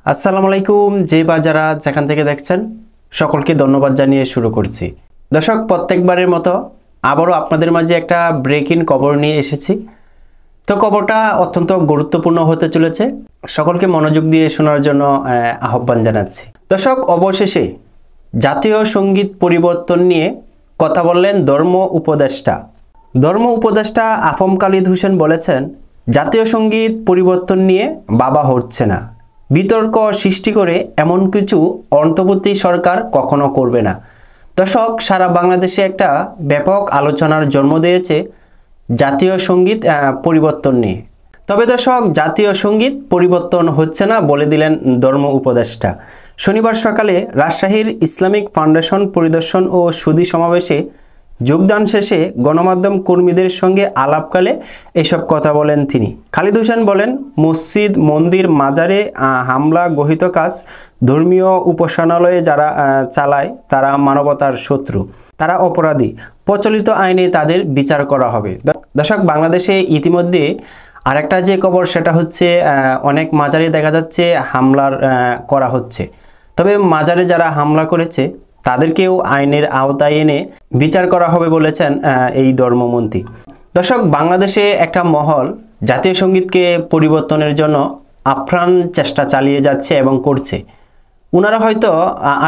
আসসালামু আলাইকুম। যে বা যারা যেখান থেকে দেখছেন সকলকে ধন্যবাদ জানিয়ে শুরু করছি। দর্শক, প্রত্যেকবারের মতো আবারও আপনাদের মাঝে একটা ব্রেকিং খবর নিয়ে এসেছি। তো খবরটা অত্যন্ত গুরুত্বপূর্ণ হতে চলেছে, সকলকে মনোযোগ দিয়ে শোনার জন্য আহ্বান জানাচ্ছি। দর্শক, অবশেষে জাতীয় সঙ্গীত পরিবর্তন নিয়ে কথা বললেন ধর্ম উপদেষ্টা আফম খালিদ হোসেন বলেছেন, জাতীয় সঙ্গীত পরিবর্তন নিয়ে ভাবা হচ্ছে না। বিতর্ক সৃষ্টি করে এমন কিছু অন্তর্বর্তী সরকার কখনো করবে না। দর্শক, সারা বাংলাদেশে একটা ব্যাপক আলোচনার জন্ম দিয়েছে জাতীয় সঙ্গীত পরিবর্তন নিয়ে। তবে দর্শক, জাতীয় সঙ্গীত পরিবর্তন হচ্ছে না বলে দিলেন ধর্ম উপদেষ্টা। শনিবার সকালে রাজশাহীর ইসলামিক ফাউন্ডেশন পরিদর্শন ও সুধী সমাবেশে যোগদান শেষে গণমাধ্যম কর্মীদের সঙ্গে আলাপকালে এসব কথা বলেন তিনি। খালিদ হোসেন বলেন, মসজিদ, মন্দির, মাজারে হামলা, গহিত কাজ, ধর্মীয় উপাসনালয়ে যারা চালায় তারা মানবতার শত্রু, তারা অপরাধী। প্রচলিত আইনে তাদের বিচার করা হবে। দর্শক, বাংলাদেশে ইতিমধ্যে আরেকটা যে খবর সেটা হচ্ছে অনেক মাজারে দেখা যাচ্ছে হামলার করা হচ্ছে। তবে মাজারে যারা হামলা করেছে তাদেরকেও আইনের আওতায় এনে বিচার করা হবে বলেছেন এই ধর্মমন্ত্রী। দর্শক, বাংলাদেশে একটা মহল জাতীয় সঙ্গীতকে পরিবর্তনের জন্য আপ্রাণ চেষ্টা চালিয়ে যাচ্ছে এবং করছে। ওনারা হয়তো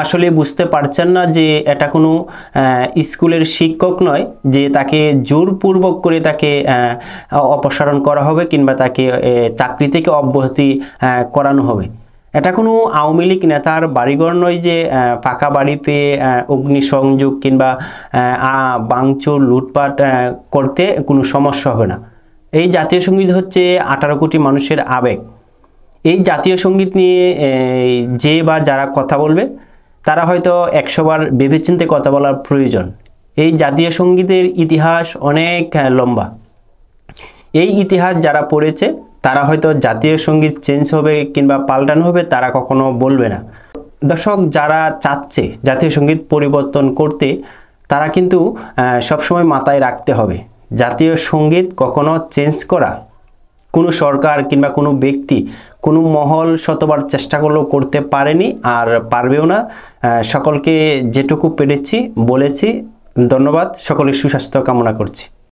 আসলে বুঝতে পারছেন না যে এটা কোনো স্কুলের শিক্ষক নয় যে তাকে জোরপূর্বক করে তাকে অপসারণ করা হবে কিংবা তাকে চাকরি থেকে অব্যাহতি করানো হবে। এটা কোনো আওয়ামী লীগ নেতার বাড়িঘর নয় যে পাকা বাড়ি পেয়ে অগ্নিসংযোগ কিংবা ভাঙচুর লুটপাট করতে কোনো সমস্যা হবে না। এই জাতীয় সঙ্গীত হচ্ছে 18 কোটি মানুষের আবেগ। এই জাতীয় সঙ্গীত নিয়ে যে বা যারা কথা বলবে তারা হয়তো 100 বার ভেবেচিন্তে কথা বলার প্রয়োজন। এই জাতীয় সঙ্গীতের ইতিহাস অনেক লম্বা। এই ইতিহাস যারা পড়েছে তারা হয়তো জাতীয় সঙ্গীত চেঞ্জ হবে কিংবা পাল্টানো হবে তারা কখনো বলবে না। দর্শক, যারা চাচ্ছে জাতীয় সঙ্গীত পরিবর্তন করতে তারা কিন্তু সবসময় মাথায় রাখতে হবে, জাতীয় সঙ্গীত কখনো চেঞ্জ করা কোনো সরকার কিংবা কোনো ব্যক্তি, কোনো মহল শতবার চেষ্টা করলেও করতে পারেনি আর পারবেও না। সকলকে যেটুকু পেরেছি বলেছি। ধন্যবাদ, সকলের সুস্বাস্থ্য কামনা করছি।